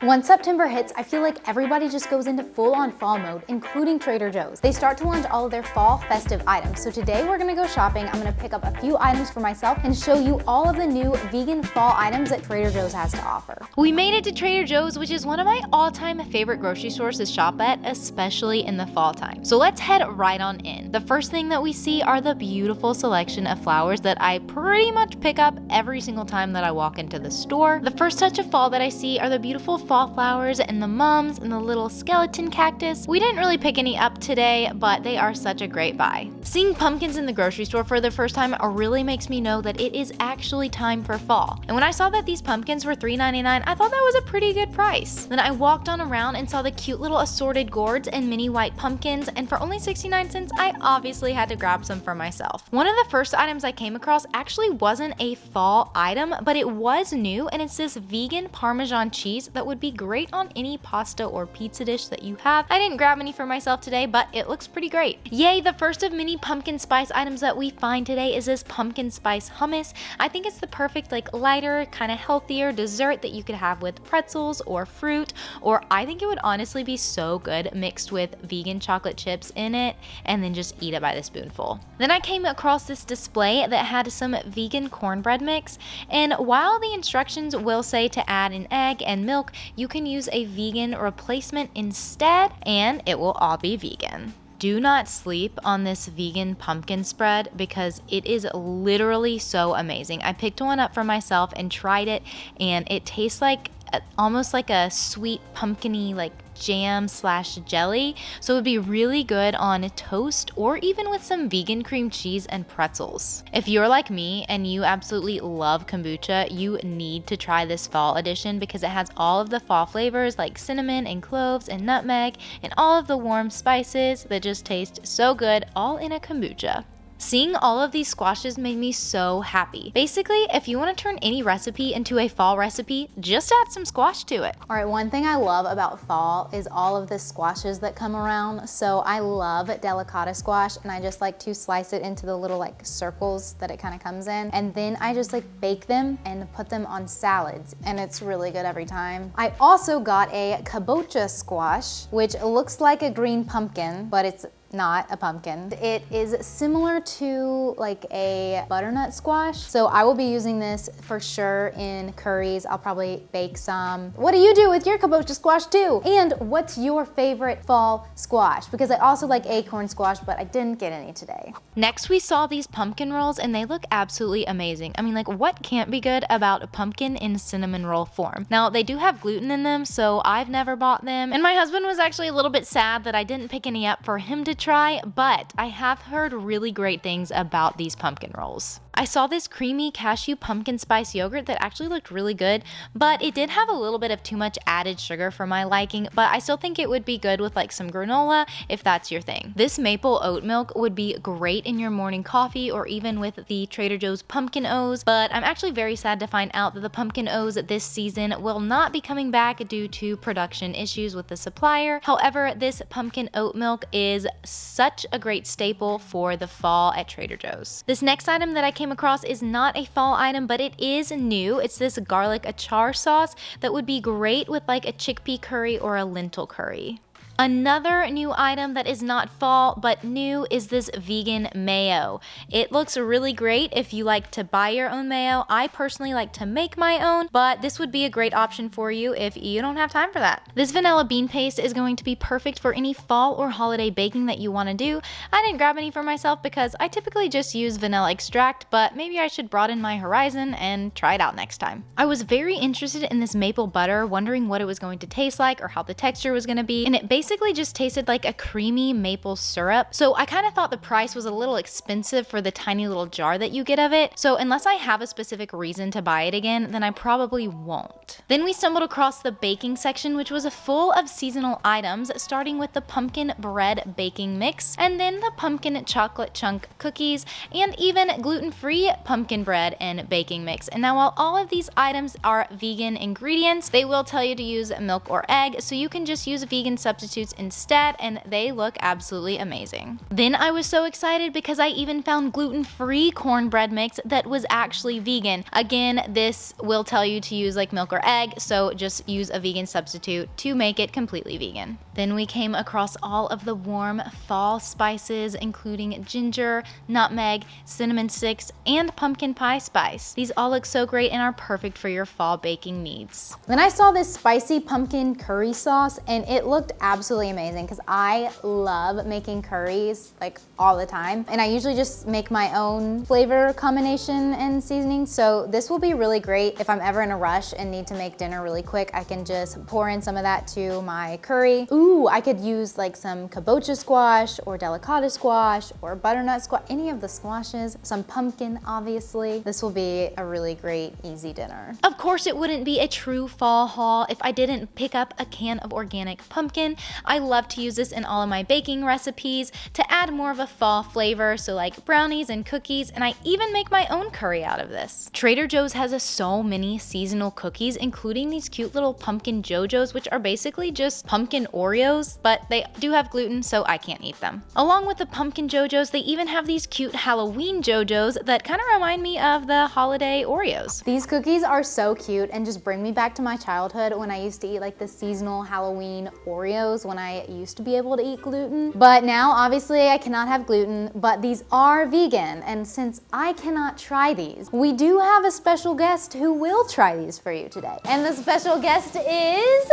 Once September hits, I feel like everybody just goes into full-on fall mode, including Trader Joe's. They start to launch all of their fall festive items. So today we're gonna go shopping. I'm gonna pick up a few items for myself and show you all of the new vegan fall items that Trader Joe's has to offer. We made it to Trader Joe's, which is one of my all-time favorite grocery stores to shop at, especially in the fall time. So let's head right on in. The first thing that we see are the beautiful selection of flowers that I pretty much pick up every single time that I walk into the store. The first touch of fall that I see are the beautiful fall flowers and the mums and the little skeleton cactus. We didn't really pick any up today, but they are such a great buy. Seeing pumpkins in the grocery store for the first time really makes me know that it is actually time for fall. And when I saw that these pumpkins were $3.99, I thought that was a pretty good price. Then I walked on around and saw the cute little assorted gourds and mini white pumpkins, and for only 69 cents, I obviously had to grab some for myself. One of the first items I came across actually wasn't a fall item, but it was new, and it's this vegan Parmesan cheese that would be great on any pasta or pizza dish that you have. I didn't grab any for myself today, but it looks pretty great. Yay, the first of many pumpkin spice items that we find today is this pumpkin spice hummus. I think it's the perfect lighter, kind of healthier dessert that you could have with pretzels or fruit, or I think it would honestly be so good mixed with vegan chocolate chips in it and then just eat it by the spoonful. Then I came across this display that had some vegan cornbread mix, and while the instructions will say to add an egg and milk, you can use a vegan replacement instead and it will all be vegan. Do not sleep on this vegan pumpkin spread because it is literally so amazing. I picked one up for myself and tried it, and it tastes like almost like a sweet pumpkin-y jam / jelly, so it would be really good on toast or even with some vegan cream cheese and pretzels. If you're like me and you absolutely love kombucha, you need to try this fall edition because it has all of the fall flavors like cinnamon and cloves and nutmeg and all of the warm spices that just taste so good, all in a kombucha. Seeing all of these squashes made me so happy. Basically, if you want to turn any recipe into a fall recipe, just add some squash to it. All right, one thing I love about fall is all of the squashes that come around. So I love delicata squash, and I just like to slice it into the little circles that it kind of comes in. And then I just bake them and put them on salads, and it's really good every time. I also got a kabocha squash, which looks like a green pumpkin, but it's not a pumpkin. It is similar to a butternut squash. So I will be using this for sure in curries. I'll probably bake some. What do you do with your kabocha squash too? And what's your favorite fall squash? Because I also like acorn squash, but I didn't get any today. Next, we saw these pumpkin rolls, and they look absolutely amazing. I mean, what can't be good about a pumpkin in cinnamon roll form? Now, they do have gluten in them, so I've never bought them. And my husband was actually a little bit sad that I didn't pick any up for him to try, but I have heard really great things about these pumpkin rolls. I saw this creamy cashew pumpkin spice yogurt that actually looked really good, but it did have a little bit of too much added sugar for my liking, but I still think it would be good with some granola if that's your thing. This maple oat milk would be great in your morning coffee or even with the Trader Joe's pumpkin O's, but I'm actually very sad to find out that the pumpkin O's this season will not be coming back due to production issues with the supplier. However, this pumpkin oat milk is such a great staple for the fall at Trader Joe's. This next item that I came across is not a fall item, but it is new. It's this garlic achar sauce that would be great with a chickpea curry or a lentil curry. Another new item that is not fall but new is this vegan mayo. It looks really great if you like to buy your own mayo. I personally like to make my own, but this would be a great option for you if you don't have time for that. This vanilla bean paste is going to be perfect for any fall or holiday baking that you want to do. I didn't grab any for myself because I typically just use vanilla extract, but maybe I should broaden my horizon and try it out next time. I was very interested in this maple butter, wondering what it was going to taste like or how the texture was going to be, and it basically just tasted like a creamy maple syrup. So I kind of thought the price was a little expensive for the tiny little jar that you get of it. So unless I have a specific reason to buy it again, then I probably won't. Then we stumbled across the baking section, which was full of seasonal items, starting with the pumpkin bread baking mix, and then the pumpkin chocolate chunk cookies, and even gluten-free pumpkin bread and baking mix. And now while all of these items are vegan ingredients, they will tell you to use milk or egg, so you can just use vegan substitutes substitutes instead, and they look absolutely amazing. Then I was so excited because I even found gluten-free cornbread mix that was actually vegan. Again, this will tell you to use like milk or egg, so just use a vegan substitute to make it completely vegan. Then we came across all of the warm fall spices, including ginger, nutmeg, cinnamon sticks, and pumpkin pie spice. These all look so great and are perfect for your fall baking needs. Then I saw this spicy pumpkin curry sauce and it looked absolutely amazing because I love making curries like all the time. And I usually just make my own flavor combination and seasoning. So this will be really great if I'm ever in a rush and need to make dinner really quick. I can just pour in some of that to my curry. Ooh, I could use like some kabocha squash or delicata squash or butternut squash, any of the squashes, some pumpkin, obviously. This will be a really great, easy dinner. Of course, it wouldn't be a true fall haul if I didn't pick up a can of organic pumpkin. I love to use this in all of my baking recipes to add more of a fall flavor, so like brownies and cookies, and I even make my own curry out of this. Trader Joe's has so many seasonal cookies, including these cute little pumpkin JoJo's, which are basically just pumpkin Oreos, but they do have gluten, so I can't eat them. Along with the pumpkin JoJo's, they even have these cute Halloween JoJo's that kind of remind me of the holiday Oreos. These cookies are so cute and just bring me back to my childhood when I used to eat like the seasonal Halloween Oreos when I used to be able to eat gluten. But now obviously I cannot have gluten, but these are vegan. And since I cannot try these, we do have a special guest who will try these for you today. And the special guest is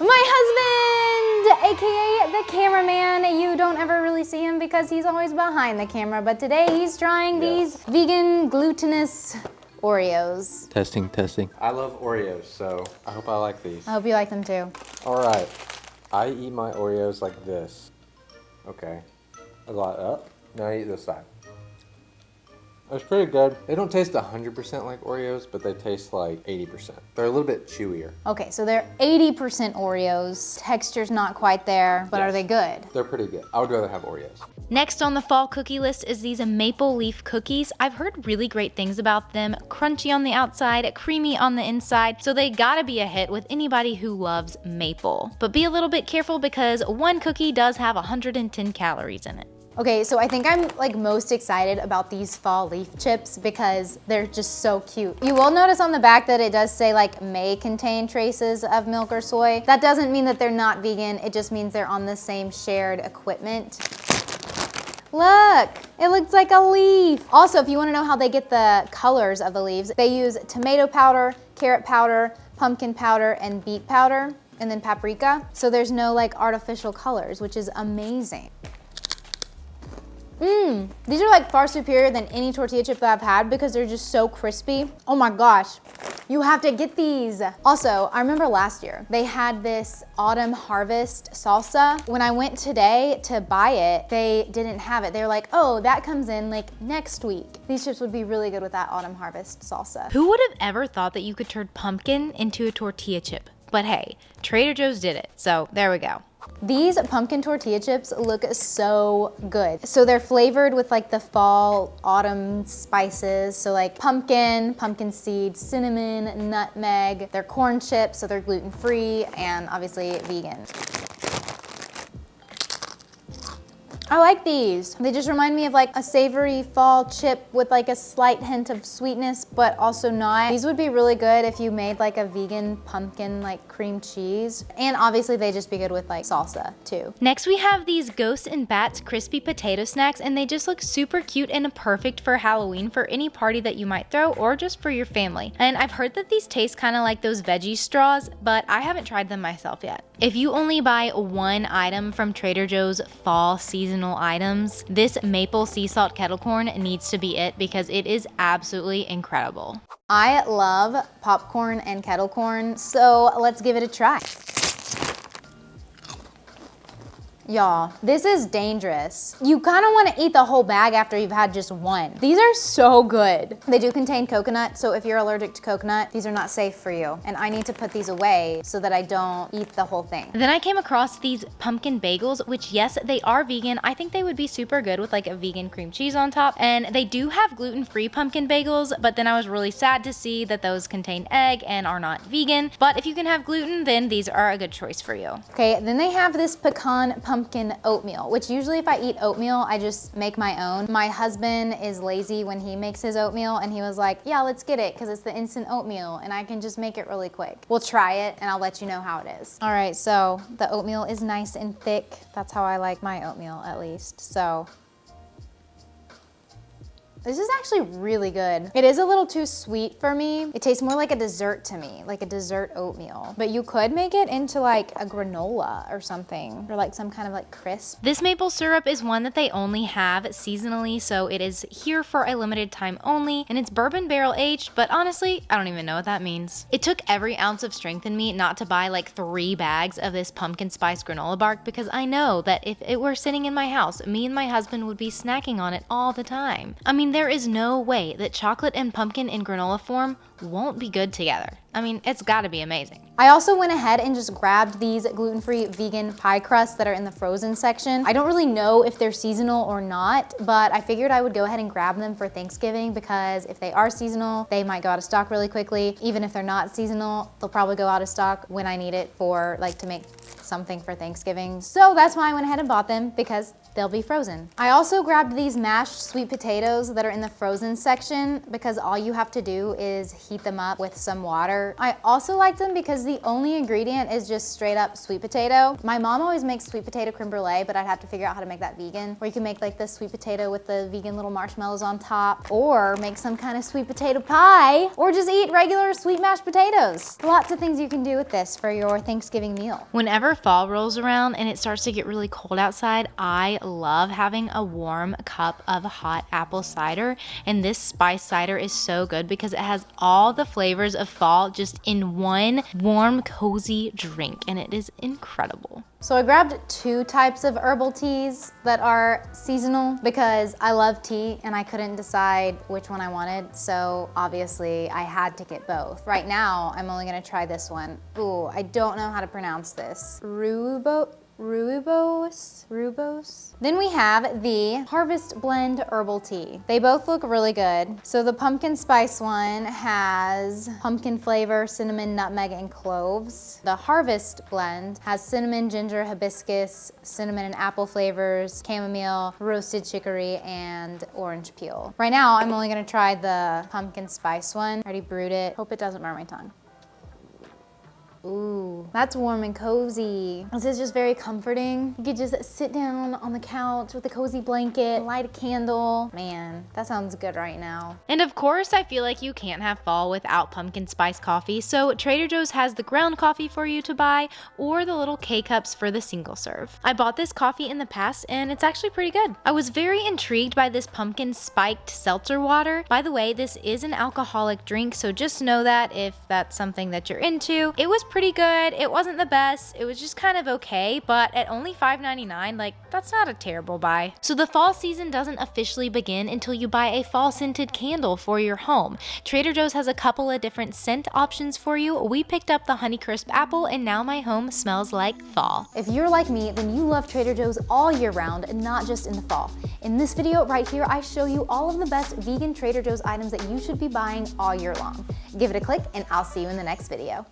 my husband, aka the cameraman. You don't ever really see him because he's always behind the camera, but today he's trying these vegan glutinous Oreos. Testing, testing. I love Oreos, so I hope I like these. I hope you like them too. All right, I eat my Oreos like this. Okay, a lot up. Now I eat this side. It's pretty good. They don't taste 100% like Oreos, but they taste like 80%. They're a little bit chewier. Okay, so they're 80% Oreos. Texture's not quite there, but Yes. Are they good? They're pretty good. I would rather have Oreos. Next on the fall cookie list is these maple leaf cookies. I've heard really great things about them. Crunchy on the outside, creamy on the inside, so they gotta be a hit with anybody who loves maple. But be a little bit careful because one cookie does have 110 calories in it. Okay, so I think I'm like most excited about these fall leaf chips because they're just so cute. You will notice on the back that it does say like may contain traces of milk or soy. That doesn't mean that they're not vegan, it just means they're on the same shared equipment. Look, it looks like a leaf. Also, if you wanna know how they get the colors of the leaves, they use tomato powder, carrot powder, pumpkin powder, and beet powder, and then paprika. So there's no like artificial colors, which is amazing. These are like far superior than any tortilla chip that I've had because they're just so crispy. Oh my gosh, you have to get these. Also, I remember last year, they had this autumn harvest salsa. When I went today to buy it, they didn't have it. They were like, oh, that comes in like next week. These chips would be really good with that autumn harvest salsa. Who would have ever thought that you could turn pumpkin into a tortilla chip? But hey, Trader Joe's did it, so there we go. These pumpkin tortilla chips look so good. So they're flavored with like the fall, autumn spices. So like pumpkin, pumpkin seeds, cinnamon, nutmeg. They're corn chips, so they're gluten-free and obviously vegan. I like these. They just remind me of like a savory fall chip with like a slight hint of sweetness, but also not. These would be really good if you made like a vegan pumpkin like cream cheese. And obviously they just be good with like salsa too. Next we have these Ghosts and Bats crispy potato snacks, and they just look super cute and perfect for Halloween for any party that you might throw or just for your family. And I've heard that these taste kind of like those veggie straws, but I haven't tried them myself yet. If you only buy one item from Trader Joe's fall seasonal items, this maple sea salt kettle corn needs to be it because it is absolutely incredible. I love popcorn and kettle corn, so let's give it a try. Y'all, this is dangerous. You kind of want to eat the whole bag after you've had just one. These are so good. They do contain coconut, so if you're allergic to coconut, these are not safe for you. And I need to put these away so that I don't eat the whole thing. Then I came across these pumpkin bagels, which yes, they are vegan. I think they would be super good with like a vegan cream cheese on top. And they do have gluten-free pumpkin bagels, but then I was really sad to see that those contain egg and are not vegan. But if you can have gluten, then these are a good choice for you. Okay, then they have this pecan pumpkin oatmeal, which usually if I eat oatmeal, I just make my own. My husband is lazy when he makes his oatmeal, and he was like, yeah, let's get it because it's the instant oatmeal and I can just make it really quick. We'll try it and I'll let you know how it is. All right, so the oatmeal is nice and thick. That's how I like my oatmeal at least. So this is actually really good. It is a little too sweet for me. It tastes more like a dessert to me, like a dessert oatmeal. But you could make it into like a granola or something, or like some kind of like crisp. This maple syrup is one that they only have seasonally, so it is here for a limited time only, and it's bourbon barrel aged, but honestly, I don't even know what that means. It took every ounce of strength in me not to buy like 3 bags of this pumpkin spice granola bark, because I know that if it were sitting in my house, me and my husband would be snacking on it all the time. I mean, there is no way that chocolate and pumpkin in granola form won't be good together. I mean, it's gotta be amazing. I also went ahead and just grabbed these gluten-free vegan pie crusts that are in the frozen section. I don't really know if they're seasonal or not, but I figured I would go ahead and grab them for Thanksgiving because if they are seasonal, they might go out of stock really quickly. Even if they're not seasonal, they'll probably go out of stock when I need it for like to make something for Thanksgiving. So that's why I went ahead and bought them, because they'll be frozen. I also grabbed these mashed sweet potatoes that are in the frozen section because all you have to do is heat them up with some water. I also like them because the only ingredient is just straight up sweet potato. My mom always makes sweet potato creme brulee, but I'd have to figure out how to make that vegan. Or you can make like the sweet potato with the vegan little marshmallows on top, or make some kind of sweet potato pie, or just eat regular sweet mashed potatoes. Lots of things you can do with this for your Thanksgiving meal. Whenever fall rolls around and it starts to get really cold outside, I love having a warm cup of hot apple cider, and this spice cider is so good because it has all the flavors of fall just in one warm, cozy drink, and it is incredible. So I grabbed 2 types of herbal teas that are seasonal because I love tea and I couldn't decide which one I wanted, so obviously I had to get both. Right now, I'm only gonna try this one. Ooh, I don't know how to pronounce this. Rooibos. Then we have the Harvest Blend Herbal Tea. They both look really good. So the pumpkin spice one has pumpkin flavor, cinnamon, nutmeg, and cloves. The Harvest Blend has cinnamon, ginger, hibiscus, cinnamon and apple flavors, chamomile, roasted chicory, and orange peel. Right now, I'm only gonna try the pumpkin spice one. I already brewed it. Hope it doesn't burn my tongue. Ooh, that's warm and cozy. This is just very comforting. You could just sit down on the couch with a cozy blanket, light a candle. Man, that sounds good right now. And of course, I feel like you can't have fall without pumpkin spice coffee, so Trader Joe's has the ground coffee for you to buy, or the little K-cups for the single serve. I bought this coffee in the past, and it's actually pretty good. I was very intrigued by this pumpkin spiked seltzer water. By the way, this is an alcoholic drink, so just know that if that's something that you're into. It was pretty good. It wasn't the best. It was just kind of okay, but at only $5.99, like, that's not a terrible buy. So the fall season doesn't officially begin until you buy a fall scented candle for your home. Trader Joe's has a couple of different scent options for you. We picked up the Honeycrisp apple, and now my home smells like fall. If you're like me, then you love Trader Joe's all year round and not just in the fall. In this video right here, I show you all of the best vegan Trader Joe's items that you should be buying all year long. Give it a click, and I'll see you in the next video.